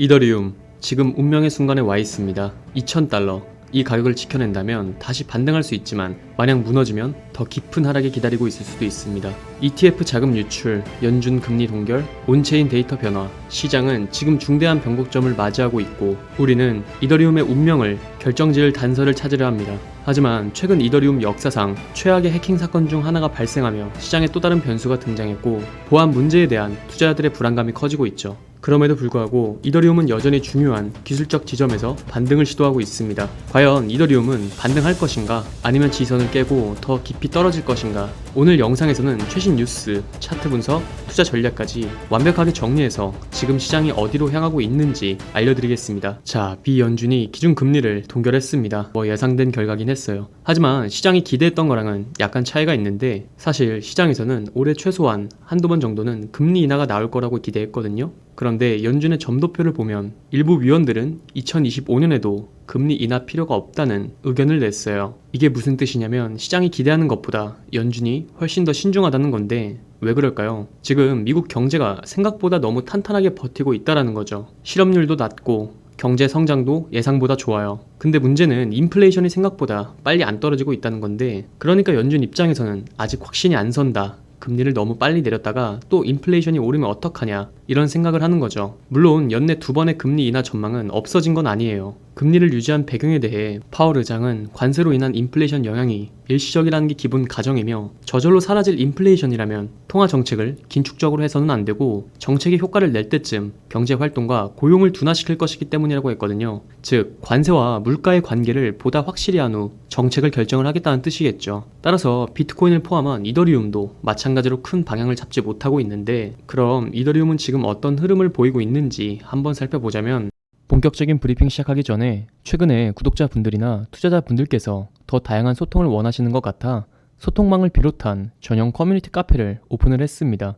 이더리움, 지금 운명의 순간에 와 있습니다. 2000달러. 이 가격을 지켜낸다면 다시 반등할 수 있지만 만약 무너지면 더 깊은 하락이 기다리고 있을 수도 있습니다. ETF 자금 유출, 연준 금리 동결, 온체인 데이터 변화, 시장은 지금 중대한 변곡점을 맞이하고 있고 우리는 이더리움의 운명을 결정지을 단서를 찾으려 합니다. 하지만 최근 이더리움 역사상 최악의 해킹 사건 중 하나가 발생하며 시장에 또 다른 변수가 등장했고 보안 문제에 대한 투자자들의 불안감이 커지고 있죠. 그럼에도 불구하고 이더리움은 여전히 중요한 기술적 지점에서 반등을 시도하고 있습니다. 과연 이더리움은 반등할 것인가? 아니면 지선을 깨고 더 깊이 떨어질 것인가? 오늘 영상에서는 최신 뉴스, 차트 분석, 투자 전략까지 완벽하게 정리해서 지금 시장이 어디로 향하고 있는지 알려드리겠습니다. 자, 비연준이 기준금리를 동결했습니다. 예상된 결과긴 했어요. 하지만 시장이 기대했던 거랑은 약간 차이가 있는데 사실 시장에서는 올해 최소한 한두 번 정도는 금리 인하가 나올 거라고 기대했거든요. 그런데 연준의 점도표를 보면 일부 위원들은 2025년에도 금리 인하 필요가 없다는 의견을 냈어요. 이게 무슨 뜻이냐면 시장이 기대하는 것보다 연준이 훨씬 더 신중하다는 건데 왜 그럴까요? 지금 미국 경제가 생각보다 너무 탄탄하게 버티고 있다라는 거죠. 실업률도 낮고 경제 성장도 예상보다 좋아요. 근데 문제는 인플레이션이 생각보다 빨리 안 떨어지고 있다는 건데 그러니까 연준 입장에서는 아직 확신이 안 선다. 금리를 너무 빨리 내렸다가 또 인플레이션이 오르면 어떡하냐 이런 생각을 하는 거죠. 물론 연내 2번의 금리 인하 전망은 없어진 건 아니에요. 금리를 유지한 배경에 대해 파월 의장은 관세로 인한 인플레이션 영향이 일시적이라는 게 기본 가정이며 저절로 사라질 인플레이션이라면 통화 정책을 긴축적으로 해서는 안 되고 정책의 효과를 낼 때쯤 경제 활동과 고용을 둔화시킬 것이기 때문이라고 했거든요. 즉 관세와 물가의 관계를 보다 확실히 한 후 정책을 결정을 하겠다는 뜻이겠죠. 따라서 비트코인을 포함한 이더리움도 마찬가지로 큰 방향을 잡지 못하고 있는데 그럼 이더리움은 지금 어떤 흐름을 보이고 있는지 한번 살펴보자면 본격적인 브리핑 시작하기 전에 최근에 구독자분들이나 투자자분들께서 더 다양한 소통을 원하시는 것 같아 소통망을 비롯한 전용 커뮤니티 카페를 오픈을 했습니다.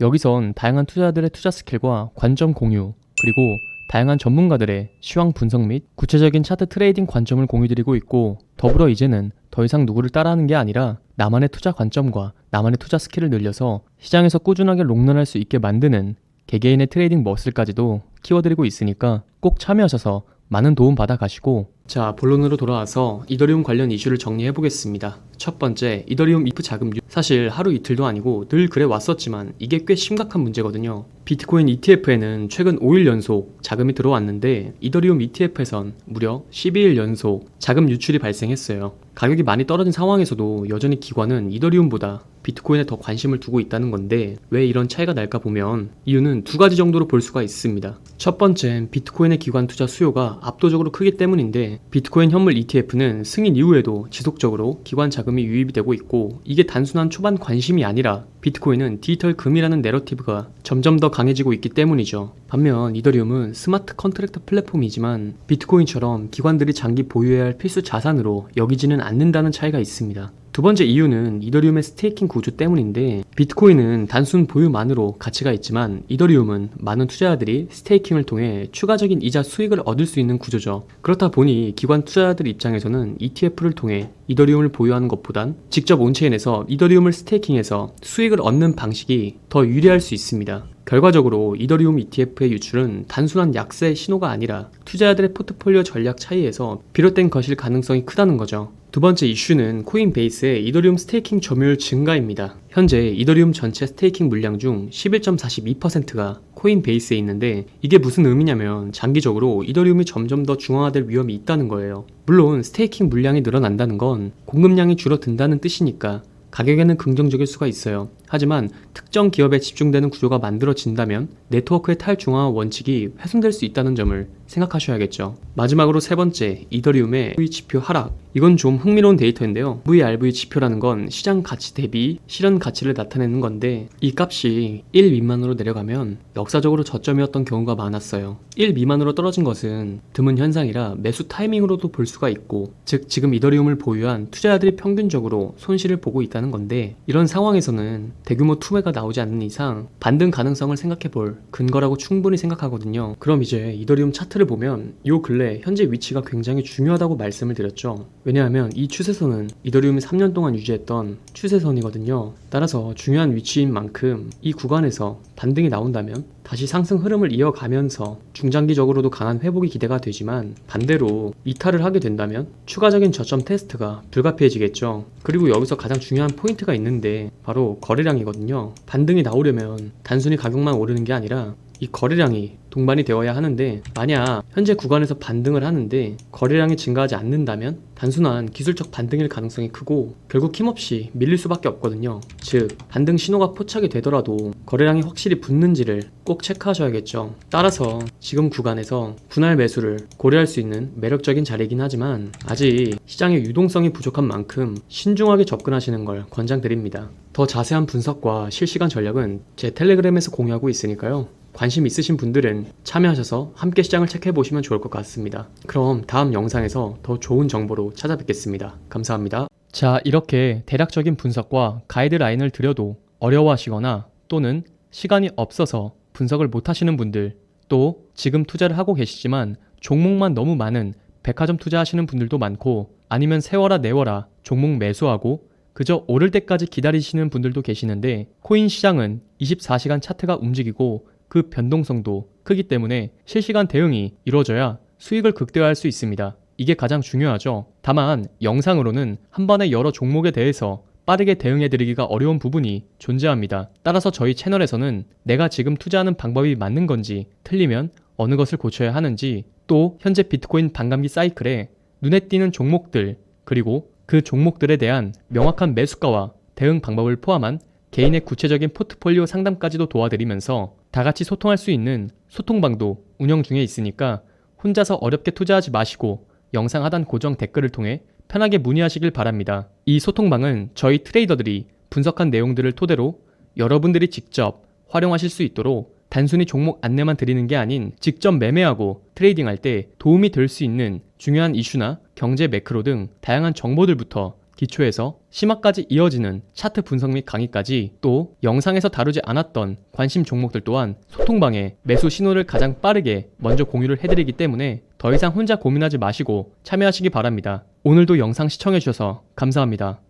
여기선 다양한 투자자들의 투자 스킬과 관점 공유, 그리고 다양한 전문가들의 시황 분석 및 구체적인 차트 트레이딩 관점을 공유드리고 있고 더불어 이제는 더 이상 누구를 따라하는 게 아니라 나만의 투자 관점과 나만의 투자 스킬을 늘려서 시장에서 꾸준하게 롱런할 수 있게 만드는 개개인의 트레이딩 머슬까지도 키워드리고 있으니까 꼭 참여하셔서 많은 도움 받아 가시고 자, 본론으로 돌아와서 이더리움 관련 이슈를 정리해 보겠습니다. 첫 번째, 이더리움 ETF 자금 사실 하루 이틀도 아니고 늘 그래 왔었지만 이게 꽤 심각한 문제거든요. 비트코인 ETF에는 최근 5일 연속 자금이 들어왔는데 이더리움 ETF에선 무려 12일 연속 자금 유출이 발생했어요. 가격이 많이 떨어진 상황에서도 여전히 기관은 이더리움보다 비트코인에 더 관심을 두고 있다는 건데 왜 이런 차이가 날까 보면 이유는 두 가지 정도로 볼 수가 있습니다. 첫 번째는 비트코인의 기관 투자 수요가 압도적으로 크기 때문인데 비트코인 현물 ETF는 승인 이후에도 지속적으로 기관 자금이 유입이 되고 있고 이게 단순한 초반 관심이 아니라 비트코인은 디지털 금이라는 내러티브가 점점 더 강해지고 있기 때문이죠. 반면 이더리움은 스마트 컨트랙트 플랫폼이지만 비트코인처럼 기관들이 장기 보유해야 할 필수 자산으로 여기지는 않는다는 차이가 있습니다. 두 번째 이유는 이더리움의 스테이킹 구조 때문인데 비트코인은 단순 보유만으로 가치가 있지만 이더리움은 많은 투자자들이 스테이킹을 통해 추가적인 이자 수익을 얻을 수 있는 구조죠. 그렇다 보니 기관 투자자들 입장에서는 ETF를 통해 이더리움을 보유하는 것보단 직접 온체인에서 이더리움을 스테이킹해서 수익을 얻는 방식이 더 유리할 수 있습니다. 결과적으로 이더리움 ETF의 유출은 단순한 약세의 신호가 아니라 투자자들의 포트폴리오 전략 차이에서 비롯된 것일 가능성이 크다는 거죠. 두 번째 이슈는 코인베이스의 이더리움 스테이킹 점유율 증가입니다. 현재 이더리움 전체 스테이킹 물량 중 11.42%가 코인베이스에 있는데 이게 무슨 의미냐면 장기적으로 이더리움이 점점 더 중앙화될 위험이 있다는 거예요. 물론 스테이킹 물량이 늘어난다는 건 공급량이 줄어든다는 뜻이니까 가격에는 긍정적일 수가 있어요. 하지만 특정 기업에 집중되는 구조가 만들어진다면 네트워크의 탈중앙화 원칙이 훼손될 수 있다는 점을 생각하셔야겠죠. 마지막으로 세 번째, 이더리움의 RV 지표 하락. 이건 좀 흥미로운 데이터인데요. VRV 지표라는 건 시장 가치 대비 실현 가치를 나타내는 건데 이 값이 1 미만으로 내려가면 역사적으로 저점이었던 경우가 많았어요. 1 미만으로 떨어진 것은 드문 현상이라 매수 타이밍으로도 볼 수가 있고 즉 지금 이더리움을 보유한 투자자들이 평균적으로 손실을 보고 있다는 건데 이런 상황에서는 대규모 투매가 나오지 않는 이상 반등 가능성을 생각해 볼 근거라고 충분히 생각하거든요. 그럼 이제 이더리움 차트를 보면 요 근래 현재 위치가 굉장히 중요하다고 말씀을 드렸죠. 왜냐하면 이 추세선은 이더리움이 3년 동안 유지했던 추세선이거든요. 따라서 중요한 위치인 만큼 이 구간에서 반등이 나온다면 다시 상승 흐름을 이어가면서 중장기적으로도 강한 회복이 기대가 되지만, 반대로 이탈을 하게 된다면 추가적인 저점 테스트가 불가피해지겠죠. 그리고 여기서 가장 중요한 포인트가 있는데 바로 거래량이거든요. 반등이 나오려면 단순히 가격만 오르는 게 아니라 이 거래량이 동반이 되어야 하는데, 만약 현재 구간에서 반등을 하는데 거래량이 증가하지 않는다면 단순한 기술적 반등일 가능성이 크고 결국 힘없이 밀릴 수밖에 없거든요. 즉, 반등 신호가 포착이 되더라도 거래량이 확실히 붙는지를 꼭 체크하셔야겠죠. 따라서 지금 구간에서 분할 매수를 고려할 수 있는 매력적인 자리이긴 하지만 아직 시장의 유동성이 부족한 만큼 신중하게 접근하시는 걸 권장드립니다. 더 자세한 분석과 실시간 전략은 제 텔레그램에서 공유하고 있으니까요. 관심 있으신 분들은 참여하셔서 함께 시장을 체크해 보시면 좋을 것 같습니다. 그럼 다음 영상에서 더 좋은 정보로 찾아뵙겠습니다. 감사합니다. 자, 이렇게 대략적인 분석과 가이드라인을 드려도 어려워하시거나 또는 시간이 없어서 분석을 못 하시는 분들, 또 지금 투자를 하고 계시지만 종목만 너무 많은 백화점 투자하시는 분들도 많고, 아니면 세워라 내워라 종목 매수하고 그저 오를 때까지 기다리시는 분들도 계시는데, 코인 시장은 24시간 차트가 움직이고 그 변동성도 크기 때문에 실시간 대응이 이루어져야 수익을 극대화할 수 있습니다. 이게 가장 중요하죠. 다만 영상으로는 한 번에 여러 종목에 대해서 빠르게 대응해드리기가 어려운 부분이 존재합니다. 따라서 저희 채널에서는 내가 지금 투자하는 방법이 맞는 건지, 틀리면 어느 것을 고쳐야 하는지, 또 현재 비트코인 반감기 사이클에 눈에 띄는 종목들, 그리고 그 종목들에 대한 명확한 매수가와 대응 방법을 포함한 개인의 구체적인 포트폴리오 상담까지도 도와드리면서 다같이 소통할 수 있는 소통방도 운영 중에 있으니까 혼자서 어렵게 투자하지 마시고 영상 하단 고정 댓글을 통해 편하게 문의하시길 바랍니다. 이 소통방은 저희 트레이더들이 분석한 내용들을 토대로 여러분들이 직접 활용하실 수 있도록 단순히 종목 안내만 드리는 게 아닌 직접 매매하고 트레이딩할 때 도움이 될 수 있는 중요한 이슈나 경제 매크로 등 다양한 정보들부터 기초에서 심화까지 이어지는 차트 분석 및 강의까지, 또 영상에서 다루지 않았던 관심 종목들 또한 소통방에 매수 신호를 가장 빠르게 먼저 공유를 해드리기 때문에 더 이상 혼자 고민하지 마시고 참여하시기 바랍니다. 오늘도 영상 시청해주셔서 감사합니다.